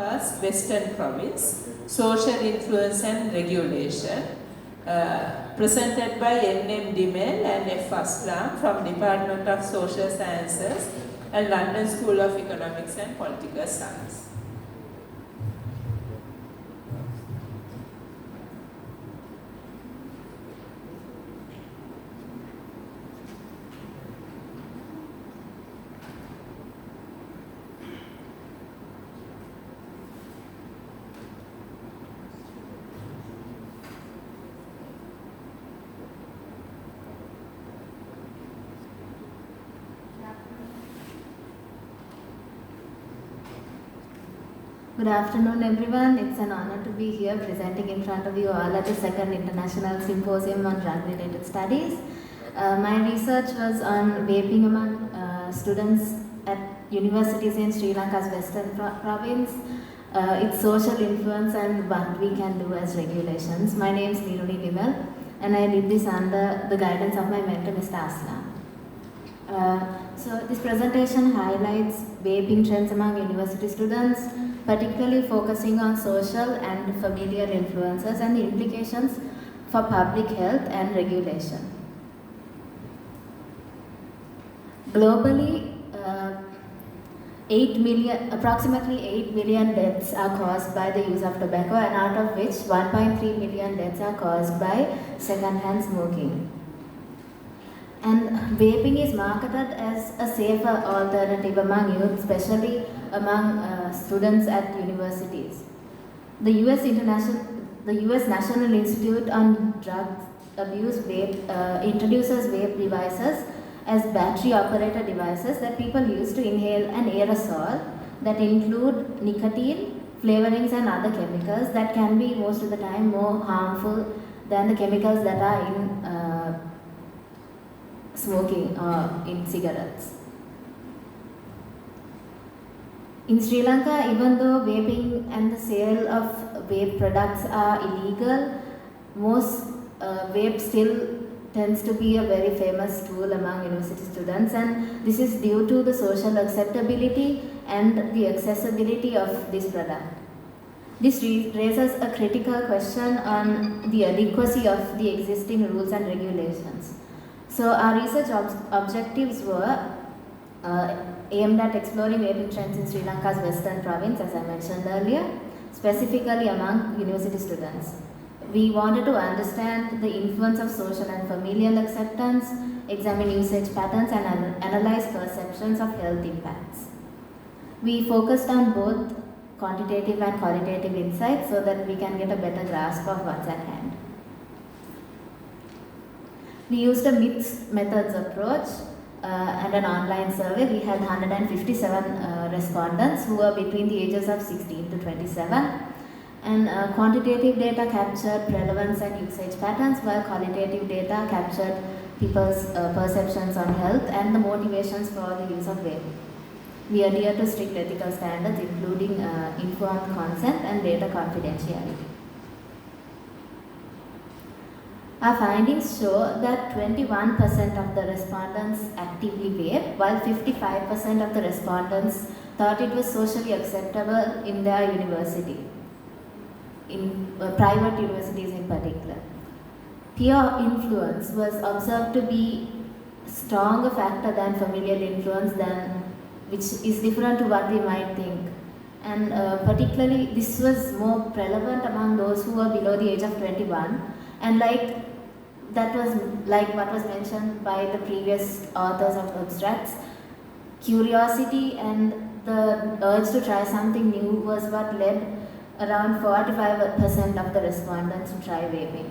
Lanka's Western Province, Social Influence and Regulation, presented by N.M. Dimel and F. Aslam from Department of Social Sciences and London School of Economics and Political Science. Good afternoon, everyone. It's an honor to be here presenting in front of you all at the second International Symposium on Drug-Related Studies. My research was on vaping among students at universities in Sri Lanka's Western Province, its social influence and what we can do as regulations. My name is Niruni Vimal and I did this under the guidance of my mentor, Mr. Aslam. So this presentation highlights vaping trends among university students, particularly focusing on social and familial influences and the implications for public health and regulation. Globally, approximately 8 million deaths are caused by the use of tobacco, and out of which 1.3 million deaths are caused by second-hand smoking. And vaping is marketed as a safer alternative among youth, especially among students at universities. The US National Institute on Drug Abuse introduces vape devices as battery-operated devices that people use to inhale an aerosol that include nicotine, flavorings and other chemicals that can be most of the time more harmful than the chemicals that are in smoking or in cigarettes. In Sri Lanka, even though vaping and the sale of vape products are illegal, most vape still tends to be a very famous tool among university students, and this is due to the social acceptability and the accessibility of this product. This raises a critical question on the adequacy of the existing rules and regulations. So our research objectives were aimed at exploring vaping trends in Sri Lanka's Western Province, as I mentioned earlier, specifically among university students. We wanted to understand the influence of social and familial acceptance, examine usage patterns, and analyze perceptions of health impacts. We focused on both quantitative and qualitative insights so that we can get a better grasp of what's at hand. We used a mixed methods approach and an online survey. We had 157 respondents who were between the ages of 16 to 27. And quantitative data captured relevance and usage patterns, while qualitative data captured people's perceptions on health and the motivations for the use of vape. We adhere to strict ethical standards, including informed consent and data confidentiality. Our findings show that 21% of the respondents actively vape, while 55% of the respondents thought it was socially acceptable in their university, in private universities in particular. Peer influence was observed to be a stronger factor than familial influence, which is different to what we might think. And particularly, this was more prevalent among those who were below the age of 21. And that was like what was mentioned by the previous authors of abstracts, curiosity and the urge to try something new was what led around 45% of the respondents to try vaping.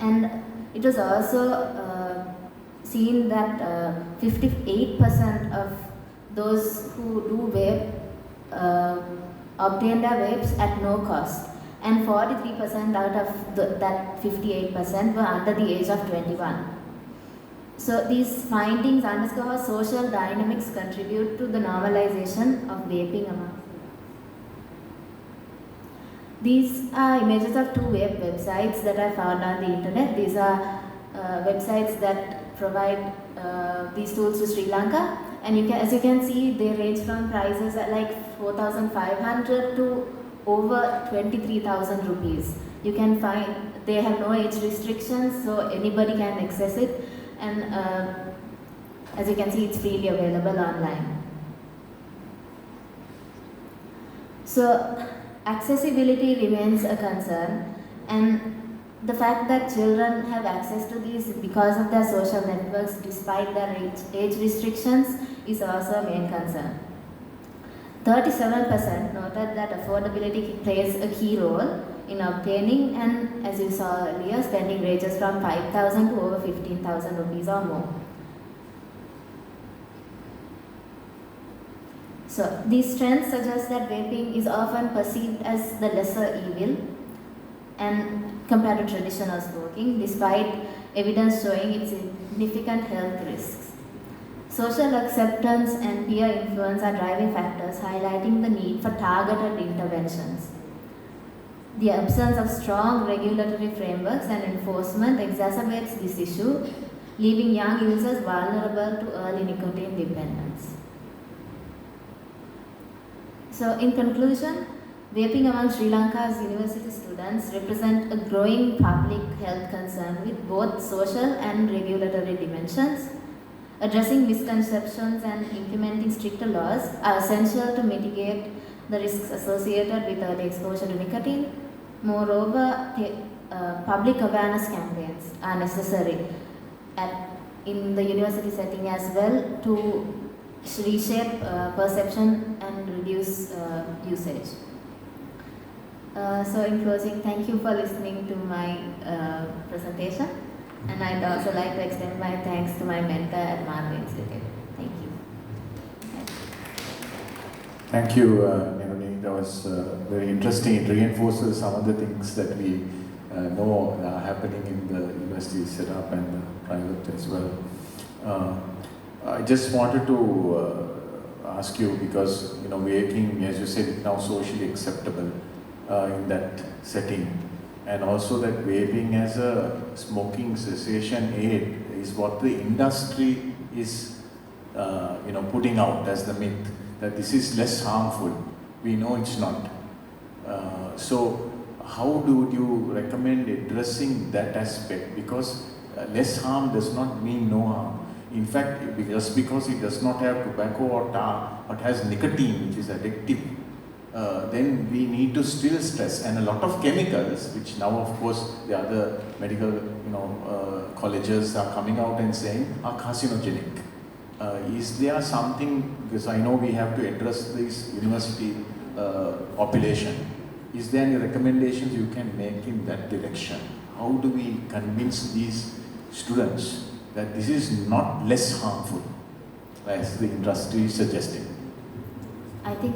And it was also seen that 58% of those who do vape obtain their vapes at no cost, and 43% out of that 58% were under the age of 21. So these findings underscore how social dynamics contribute to the normalization of vaping among. These are images of two websites that I found on the internet. These are websites that provide these tools to Sri Lanka, and as you can see, they range from prices at like 4,500 to over 23,000 rupees. You can find, they have no age restrictions, so anybody can access it, and as you can see, it's freely available online. So accessibility remains a concern, and the fact that children have access to these because of their social networks despite their age restrictions is also a main concern. 37% noted that affordability plays a key role in obtaining and, as you saw earlier, spending ranges from 5,000 to over 15,000 rupees or more. So these trends suggest that vaping is often perceived as the lesser evil and compared to traditional smoking, despite evidence showing its significant health risks. Social acceptance and peer influence are driving factors, highlighting the need for targeted interventions. The absence of strong regulatory frameworks and enforcement exacerbates this issue, leaving young users vulnerable to early nicotine dependence. So, in conclusion, vaping among Sri Lanka's university students represent a growing public health concern with both social and regulatory dimensions. Addressing misconceptions and implementing stricter laws are essential to mitigate the risks associated with early exposure to nicotine. Moreover, public awareness campaigns are necessary in the university setting as well to reshape perception and reduce usage. So in closing, thank you for listening to my presentation, and I'd also like to extend my thanks to my mentor at Marvel Institute. Thank you. Thank you, Niruni. That was very interesting. It reinforces some of the things that we know are happening in the university setup and the private as well. I just wanted to ask you, because vaping, as you said, is now socially acceptable in that setting, and also that vaping as a smoking cessation aid is what the industry is putting out as the myth, that this is less harmful. We know it's not. So how would you recommend addressing that aspect? Because less harm does not mean no harm. In fact, just because it does not have tobacco or tar, but has nicotine, which is addictive, then we need to still stress. And a lot of chemicals, which now of course the other medical colleges are coming out and saying are carcinogenic. Is there something, because I know we have to address this university population, is there any recommendations you can make in that direction? How do we convince these students that this is not less harmful as the industry is suggesting? I think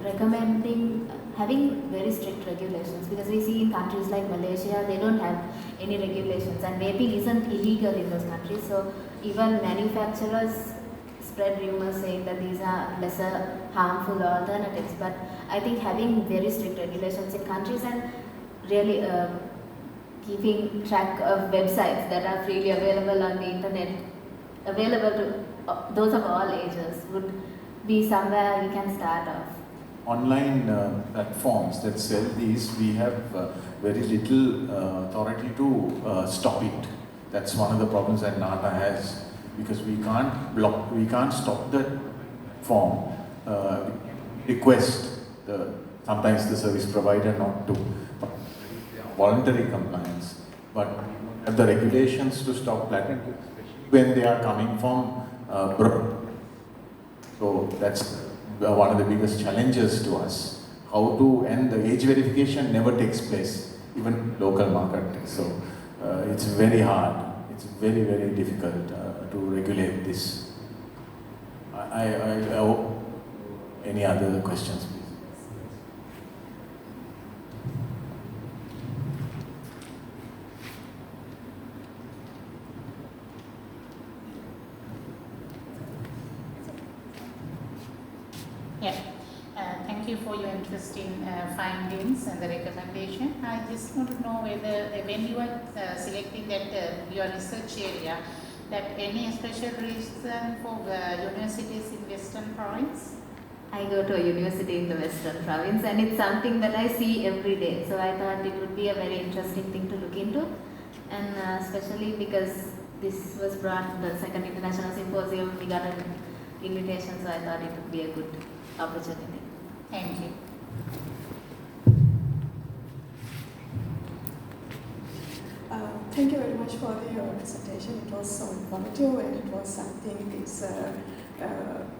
recommending having very strict regulations, because we see in countries like Malaysia, they don't have any regulations, and vaping isn't illegal in those countries. So even manufacturers spread rumors saying that these are lesser harmful alternatives. But I think having very strict regulations in countries and really keeping track of websites that are freely available on the internet, available to those of all ages, would be somewhere you can start off. Online platforms that sell these, we have very little authority to stop it. That's one of the problems that NATA has, because we can't stop the form, request sometimes the service provider not to. Voluntary compliance, but have the regulations to stop that when they are coming from so that's one of the biggest challenges to us. How to, and the age verification never takes place, even local market. So it's very hard. It's very, very difficult to regulate this. I hope any other questions, please. Thank you for your interesting findings and the recommendation. I just want to know whether when you are selecting that your research area, that any special reason for universities in Western province? I go to a university in the Western Province, and it's something that I see every day. So I thought it would be a very interesting thing to look into, and especially because this was brought the second international symposium, we got an invitation, so I thought it would be a good opportunity. Thank you. Thank you very much for your presentation. It was so informative, and it was, I think, it's a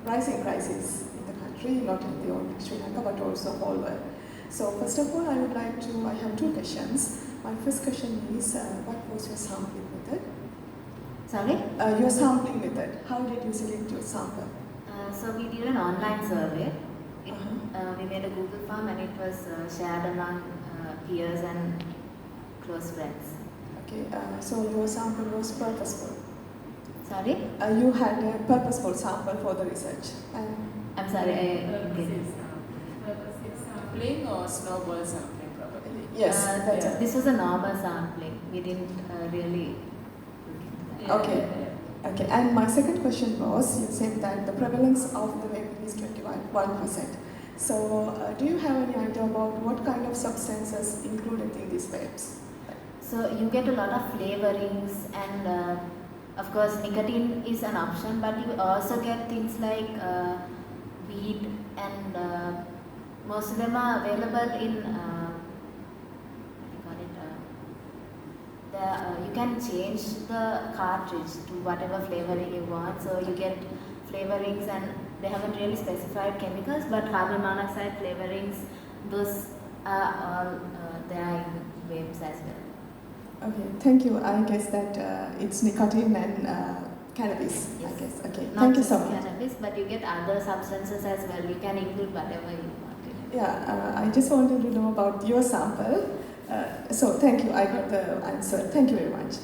rising crisis in the country, not only Sri Lanka but also all world. So first of all, I have two questions. My first question is, what was your sampling method? Sorry? Your sampling method. How did you select your sample? So we did an online survey. Uh-huh. We made a Google form, and it was shared among peers and close friends. Okay, so your sample was purposeful. Sorry? You had a purposeful sample for the research. And I'm sorry, I didn't. Purposive sampling or snowball sampling probably. yes, that's yeah. it. This was a normal sampling. We didn't really look into that. Okay. Okay, and my second question was, you said that the prevalence of the vaping is 21%. So, do you have any idea about what kind of substances included in these vapes? So you get a lot of flavorings, and of course nicotine is an option, but you also get things like weed, and most of them are available in what do you call it? You can change the cartridge to whatever flavoring you want. So you get flavorings, and they haven't really specified chemicals, but carbon monoxide flavorings, those are all there in vapes as well. Okay, thank you. I guess that it's nicotine and cannabis, Yes. I guess. Okay, Not thank you just so much. cannabis, but you get other substances as well. You can include whatever you want in it. Yeah, I just wanted to know about your sample. So, thank you. I got the answer. Thank you very much.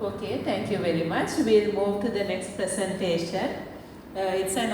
Okay, thank you very much. We'll move to the next presentation. It's an